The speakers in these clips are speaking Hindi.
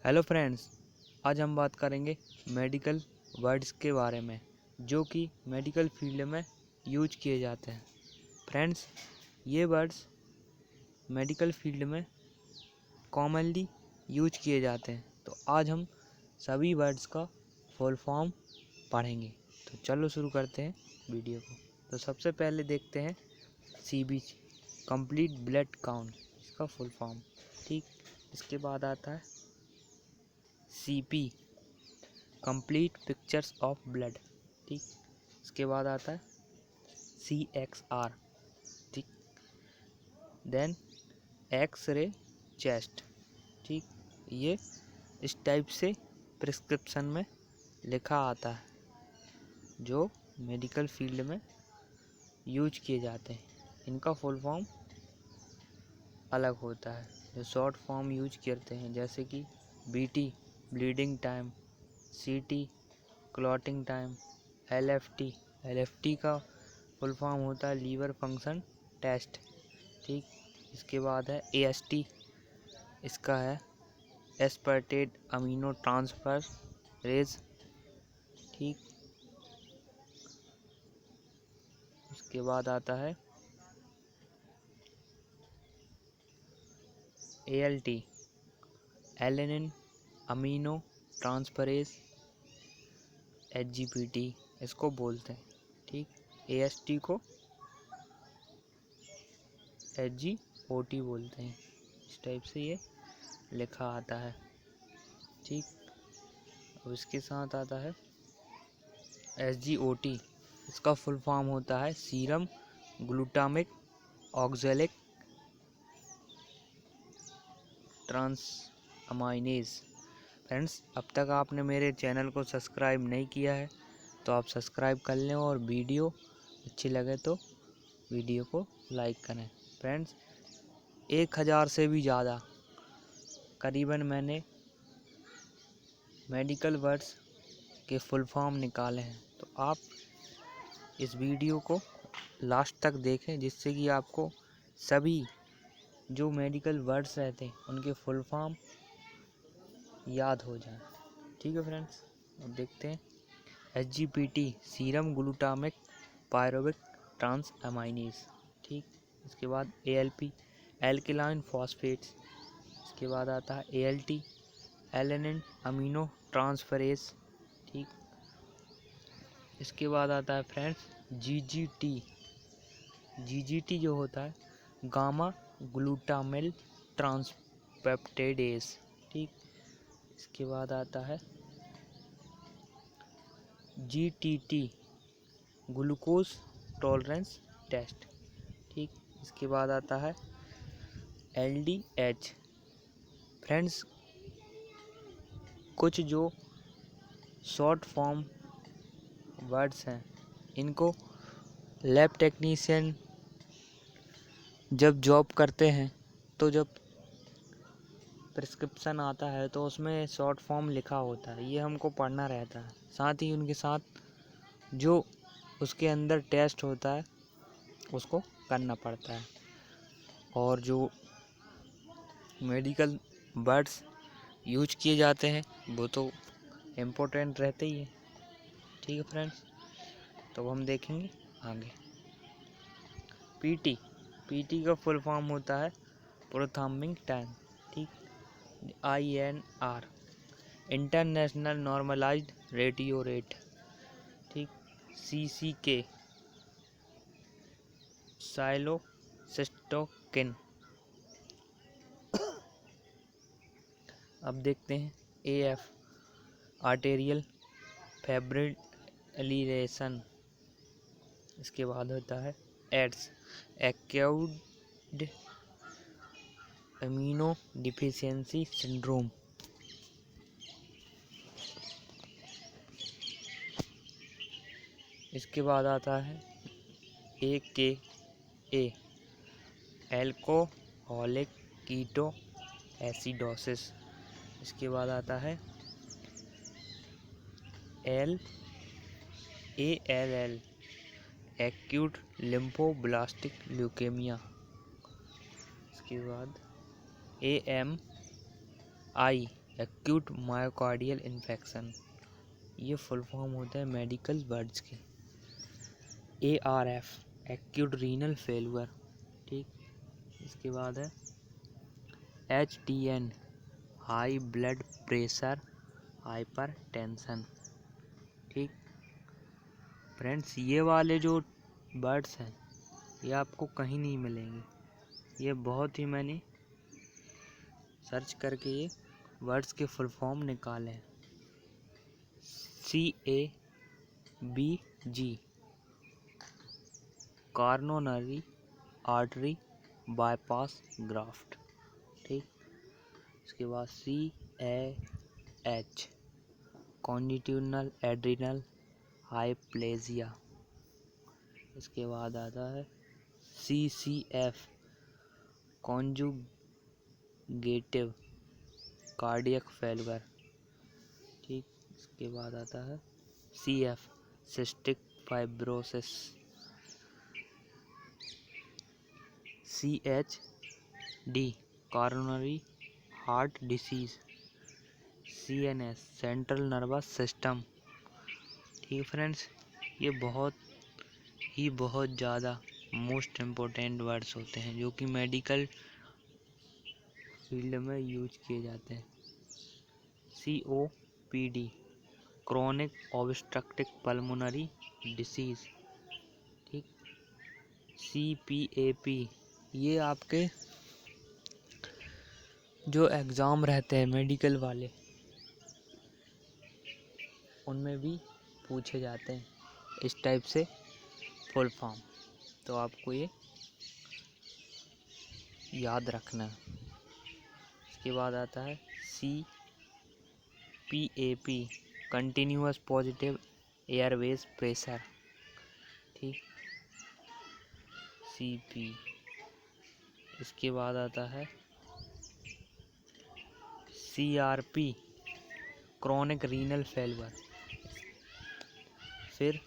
हेलो फ्रेंड्स, आज हम बात करेंगे मेडिकल वर्ड्स के बारे में जो कि मेडिकल फील्ड में यूज किए जाते हैं। फ्रेंड्स, ये वर्ड्स मेडिकल फील्ड में कॉमनली यूज किए जाते हैं। तो आज हम सभी वर्ड्स का फुल फॉर्म पढ़ेंगे। तो चलो शुरू करते हैं वीडियो को। तो सबसे पहले देखते हैं CBC, कंप्लीट ब्लड काउंट, इसका फुल फॉर्म। ठीक, इसके बाद आता है CP, complete pictures of blood. ठीक, इसके बाद आता है CXR। ठीक, देन एक्स-रे चेस्ट। ठीक, ये इस टाइप से प्रिस्क्रिप्शन में लिखा आता है जो मेडिकल फील्ड में यूज किए जाते हैं। इनका फुल फॉर्म अलग होता है। जो शॉर्ट फॉर्म यूज करते हैं जैसे कि BT, bleeding time, CT, clotting time, LFT का फुल फॉर्म होता है लीवर फंक्शन टेस्ट। ठीक, इसके बाद है AST, इसका है एस्पर्टेट अमीनो ट्रांसफरेज। ठीक, उसके बाद आता है ALT, alanine amino transferase HGPT इसको बोलते हैं। ठीक, AST को HGOT बोलते हैं। इस टाइप से ये लिखा आता है। ठीक, और इसके साथ आता है SGOT, इसका फुल फॉर्म होता है सीरम ग्लूटामिक ऑक्सैलिक ट्रांसअमाइनेज। फ्रेंड्स, अब तक आपने मेरे चैनल को सब्सक्राइब नहीं किया है तो आप सब्सक्राइब कर लें और वीडियो अच्छी लगे तो वीडियो को लाइक करें। फ्रेंड्स, 1000 से भी ज़्यादा करीबन मैंने मेडिकल वर्ड्स के फुल फॉर्म निकाले हैं। तो आप इस वीडियो को लास्ट तक देखें जिससे कि आपको सभी जो मेडिकल वर्ड्स रहते हैं उनके फुल फॉर्म याद हो जाए। ठीक है फ्रेंड्स, अब देखते हैं HGPT, सीरम ग्लूटामिक पायरुविक ट्रांसअमाइनेज। ठीक, इसके बाद ALP, एल्किलाइन फॉस्फेट्स। इसके बाद आता है ALT, एलेनिन अमीनो ट्रांसफरेज। ठीक, इसके बाद आता है फ्रेंड्स GGT जो होता है गामा ग्लूटामिल ट्रांसपेप्टाइडेज। ठीक, इसके बाद आता है GTT, ग्लूकोज टॉलरेंस टेस्ट। ठीक, इसके बाद आता है LDH। फ्रेंड्स, कुछ जो शॉर्ट फॉर्म वर्ड्स हैं इनको लैब टेक्नीशियन जब जॉब करते हैं तो जब प्रिस्क्रिप्शन आता है तो उसमें शॉर्ट फॉर्म लिखा होता है, ये हमको पढ़ना रहता है। साथ ही उनके साथ जो उसके अंदर टेस्ट होता है उसको करना पड़ता है। और जो मेडिकल वर्ड्स यूज किए जाते हैं वो तो इम्पोर्टेंट रहते ही है। ठीक है फ्रेंड्स, तो हम देखेंगे आगे। PT का फुल फॉर्म होता है प्रोथर्मिक टाइम। ठीक, INR, international normalized ratio rate. ठीक, CCK, साइलोसिस्टोकिन। अब देखते हैं AF, आर्टेरियल फाइब्रिलेशन। इसके बाद होता है AIDS, acute immuno deficiency syndrome. इसके बाद आता है AKA, एल्कोहलिक कीटो एसिडोसिस। इसके बाद आता है ALL, एक्यूट लिम्फोब्लास्टिक ल्यूकेमिया। इसके बाद AMI, एक्यूट मायोकार्डियल इन्फेक्शन, ये फुल फॉर्म होता है मेडिकल वर्ड्स के। ARF एक्यूट रीनल फेल्यूर, ठीक। इसके बाद है HTN high blood pressure hyper tension, ठीक। फ्रेंड्स, ये वाले जो वर्ड्स हैं ये आपको कहीं नहीं मिलेंगे, ये बहुत ही मैंने सर्च करके ये वर्ड्स के फुल फॉर्म निकाले हैं। CABG coronary artery bypass graft, ठीक। इसके बाद CAH कॉन्जिट्यूनल एड्रिनल हाइप्लेजिया। इसके बाद आता है CCF कॉन्जुगेटिव कार्डियक फेल्यूर, ठीक। इसके बाद आता है CF cystic fibrosis. CHD coronary heart disease. CNS central nervous system, ठीक फ्रेंड्स। ये बहुत ज़्यादा मोस्ट इम्पोर्टेंट वर्ड्स होते हैं जो कि मेडिकल फील्ड में यूज किए जाते हैं। COPD chronic obstructive pulmonary disease, ठीक। CPAP ये आपके जो एग्ज़ाम रहते हैं मेडिकल वाले उनमें भी पूछे जाते हैं इस टाइप से फुल फॉर्म, तो आपको ये याद रखना है। इसके बाद आता है CPAP continuous positive Airways pressure, ठीक। CP। इसके बाद आता है CRP क्रोनिक रीनल फेल्यूर। फिर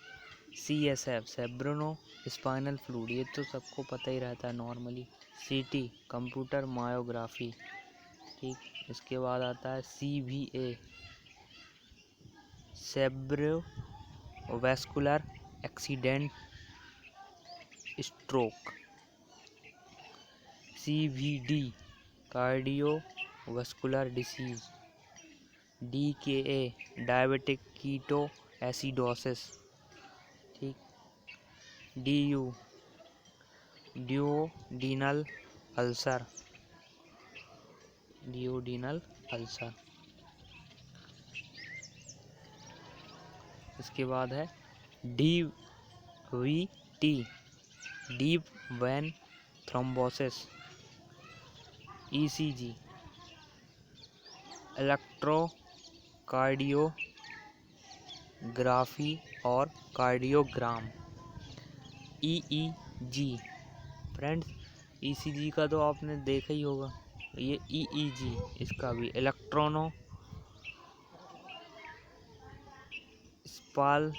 CSF सेरेब्रो स्पाइनल फ्लूइड, ये तो सबको पता ही रहता है नॉर्मली। CT कंप्यूटर मायोग्राफी, ठीक। इसके बाद आता है CVA cerebrovascular accident stroke. CVD cardiovascular disease. DKA diabetic keto acidosis, ठीक। DU डियोडिनल अल्सर, इसके बाद है DVT deep vein thrombosis. ECG electrocardiography और कार्डियोग्राम। EEG फ्रेंड्स, ECG का तो आपने देखा ही होगा, ये EEG इसका भी इलेक्ट्रोनो स्पालोग्राम।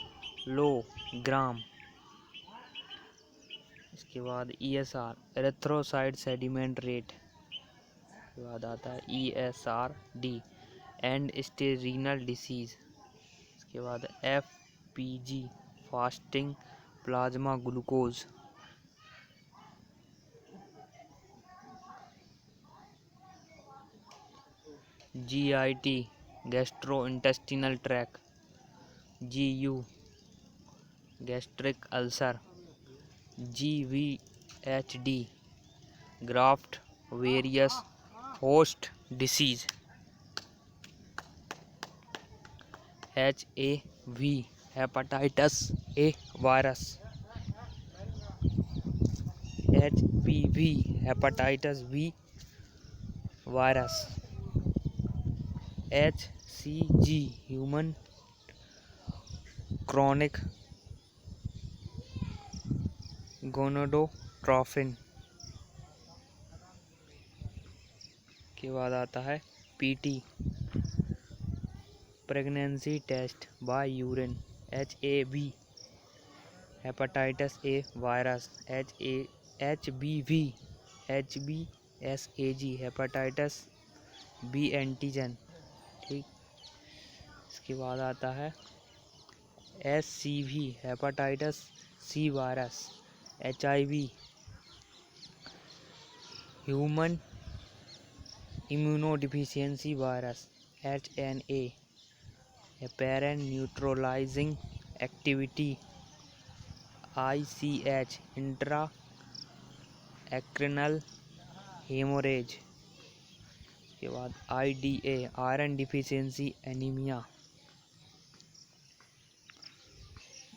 इसके बाद ESR एरिथ्रोसाइट सेडिमेंट रेट। इसके बाद आता है ESRD end stage renal disease. इसके बाद FPG fasting plasma glucose. GIT gastro intestinal tract. GU gastric ulcer. GVHD graft versus host disease. HAV hepatitis A virus. HPV hepatitis B virus. HCG human chronic gonadotropin. के बाद आता है PT pregnancy test by urine. HAV hepatitis A virus. HBV HBsAg hepatitis B antigen. ठीक। इसके बाद आता है HCV hepatitis C virus, HIV human immunodeficiency virus, HNA apparent neutralizing activity, ICH intra cranial haemorrhage. इसके बाद IDA आयरन डिफिशियंसी एनीमिया।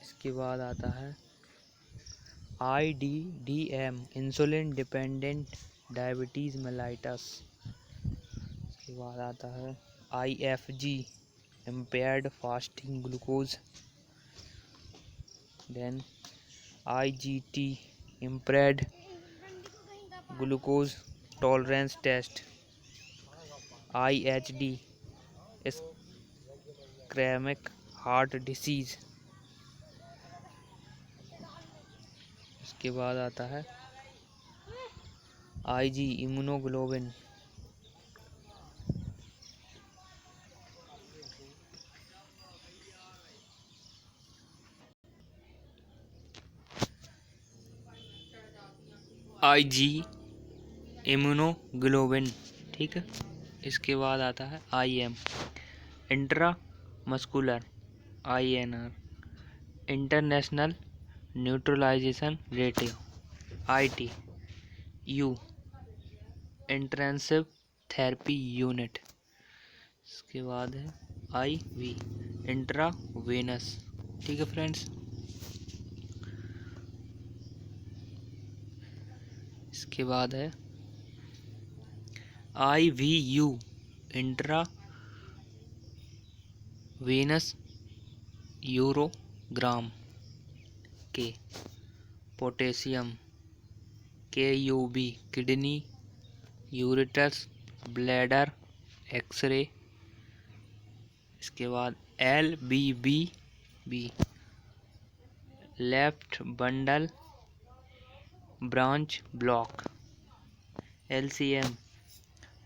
इसके बाद आता है IDDM insulin dependent diabetes mellitus. इसके बाद आता है IFG impaired fasting glucose, then IGT impaired glucose tolerance test, IHD ischemic heart disease। इसके बाद आता है IG इम्यूनोग्लोबिन। IG इम्यूनोग्लोबिन, ठीक है। इसके बाद आता है IM intramuscular, INR international neutralization ratio, IT U intensive therapy unit. इसके बाद है IV इंट्रावेनस, ठीक है फ्रेंड्स। इसके बाद है IVU इंट्रा वेनस यूरोग्राम के potassium, KUB kidney ureters bladder X-ray. इसके बाद LBBB left bundle branch block, LCM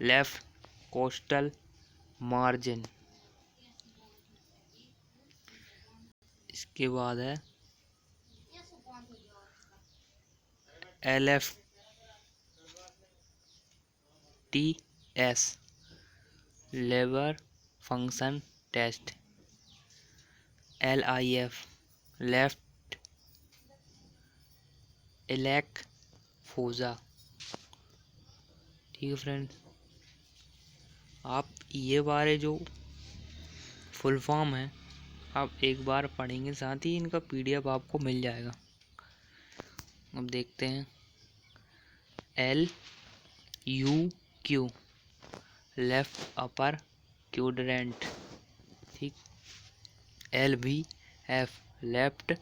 left costal margin. इसके बाद है LFTS लेबर function test, LIF left iliac fossa, ठीक है फ्रेंड्स। आप ये बारे जो फुल फॉर्म है आप एक बार पढ़ेंगे, साथ ही इनका PDF आपको मिल जाएगा। अब देखते हैं LUQ लेफ्ट अपर क्वाड्रेंट, ठीक। LVF left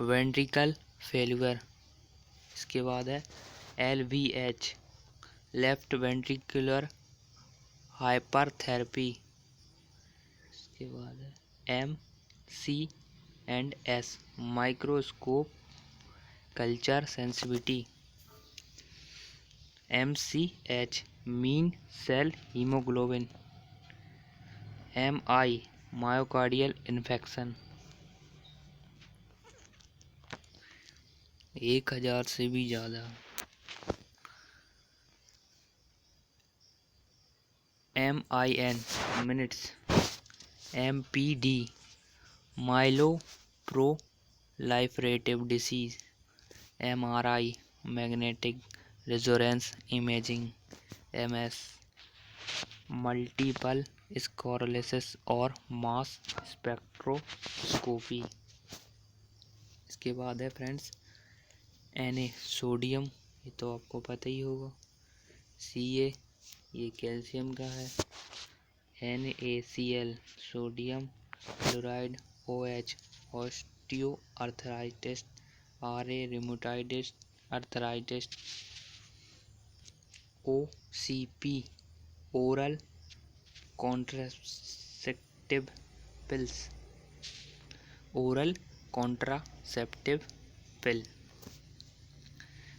ventricle failure. इसके बाद है LVH लेफ्ट वेंट्रिकुलर हाइपरथेरेपी। इसके बाद है MCS microscope culture sensitivity, MCH mean cell haemoglobin, MI myocardial infection. 1000 से भी ज़्यादा। MIN minutes, MPD myeloproliferative disease, MRI magnetic resonance imaging, MS multiple sclerosis और मास स्पेक्ट्रोस्कोपी। इसके बाद है फ्रेंड्स Na सोडियम, ये तो आपको पता ही होगा। Ca ये कैल्शियम का है। NaCl sodium chloride, OH osteo arthritis, Ra rheumatoid arthritis, OCP oral contraceptive pills, oral contraceptive pill.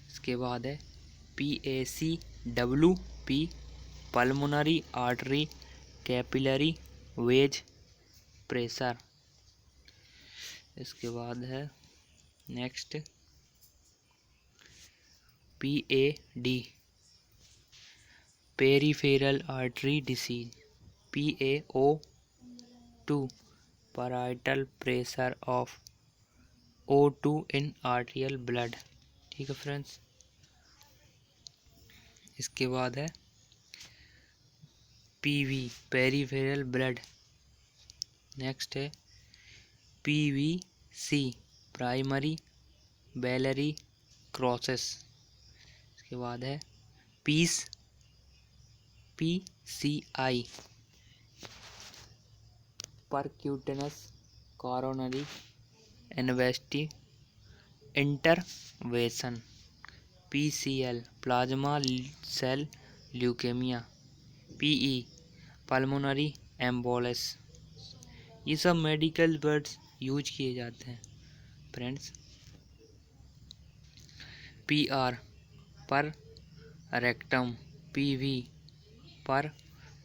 इसके बाद है PACWP pulmonary artery capillary wedge pressure. इसके बाद है next PAD, peripheral artery disease. PaO2, partial pressure of O2 in arterial blood. ठीक है फ्रेंड्स। इसके बाद है PV, पेरीफेरल ब्लड। नेक्स्ट है PVC, प्राइमरी बेलरी क्रोसिस। इसके बाद है PCI, percutaneous coronary intervention. PCL, plasma cell leukaemia. PE, pulmonary embolus. ये सब मेडिकल वर्ड्स यूज किए जाते हैं friends. PR, per rectum. PV, per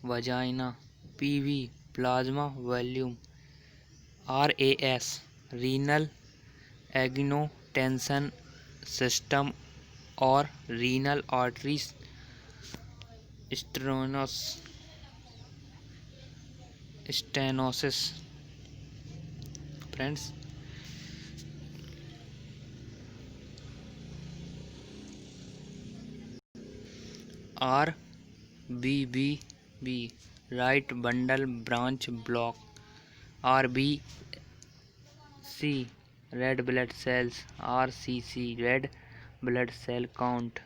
vagina. PV, plasma volume. RAS, renal angiotensin system और renal artery stenosis. Friends, RBBB, right bundle branch block. RBC, red blood cells. RCC, red blood cell count.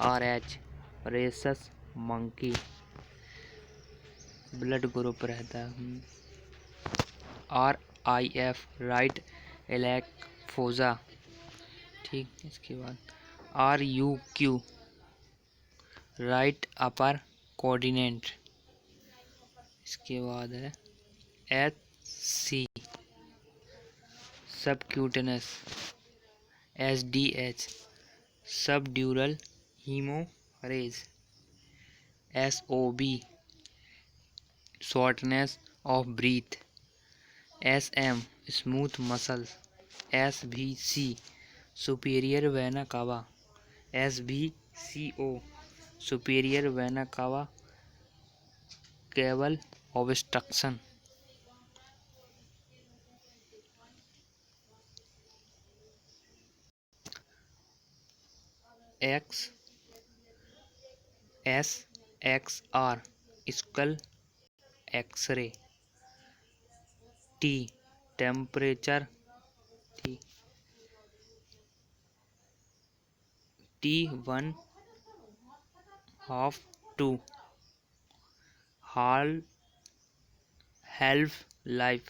RH, rhesus monkey, blood group रहता है। RIF, right iliac fossa. ठीक, इसके बाद RUQ, राइट अपर कोऑर्डिनेट। इसके बाद है HC, subcutaneous. SDH, subdural haemorrhage. SOB, shortness of breath. SM, smooth muscles. SVC, superior vena cava. SVCO, superior vena cava केवल obstruction. SXR, skull X-ray. T, temperature. T1/2, half life.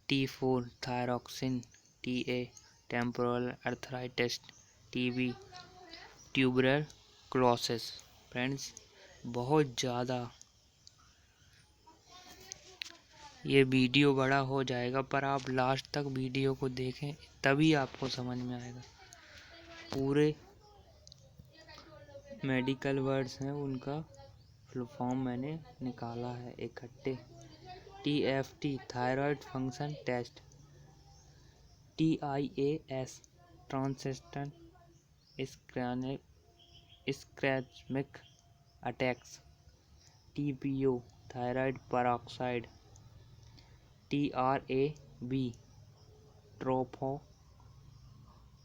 T4, thyroxine. TA, temporal arthritis. TB, tuberculosis. Friends, बहुत ज़्यादा ये वीडियो बड़ा हो जाएगा, पर आप लास्ट तक वीडियो को देखें तभी आपको समझ में आएगा। पूरे मेडिकल वर्ड्स हैं, उनका फुल फॉर्म मैंने निकाला है इकट्ठे। TFT, thyroid function test. TIAS, transient ischaemic attacks. TPO, thyroid peroxidase. TRAB,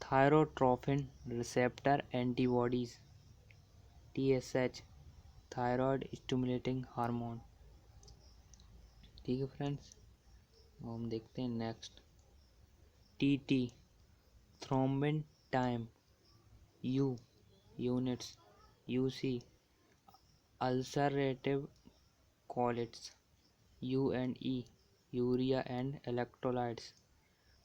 thyrotropin receptor antibodies. TSH, thyroid stimulating hormone. ठीक है फ्रेंड्स, हम देखते हैं next. TT, thrombin time. U, units. UC, ulcerative colitis. UNE, urea and electrolytes.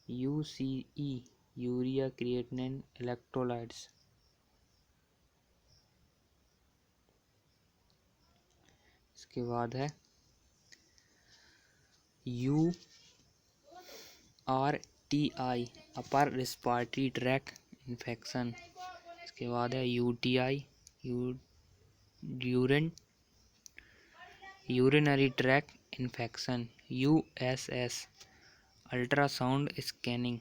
UCE, urea creatinine electrolytes. इसके बाद है URTI, upper respiratory tract infection. इसके बाद है UTI, urine urinary tract infection USS, ultrasound scanning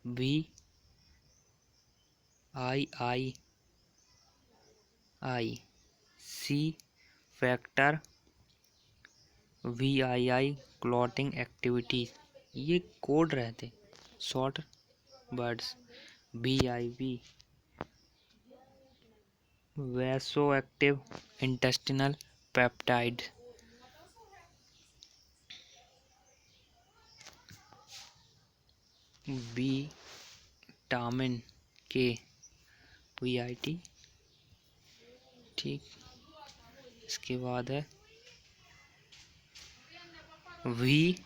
VIII, C factor VII, clotting activities. ये कोड रहते short words. BIP, vasoactive intestinal peptide. Vitamin K, VIT, ठीक। इसके बाद है VSD,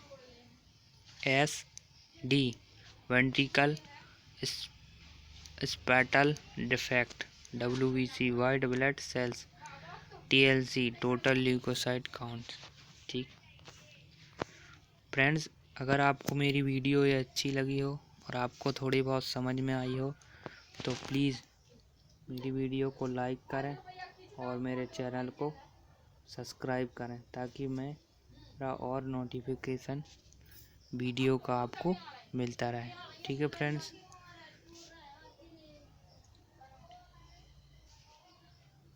ventricle septal defect. WBC, white blood cells. TLC, total leukocyte count, ठीक। फ्रेंड्स, अगर आपको मेरी वीडियो ये अच्छी लगी हो और आपको थोड़ी बहुत समझ में आई हो तो प्लीज़ मेरी वीडियो को लाइक करें और मेरे चैनल को सब्सक्राइब करें ताकि मेरा और नोटिफिकेशन वीडियो का आपको मिलता रहे। ठीक है फ्रेंड्स।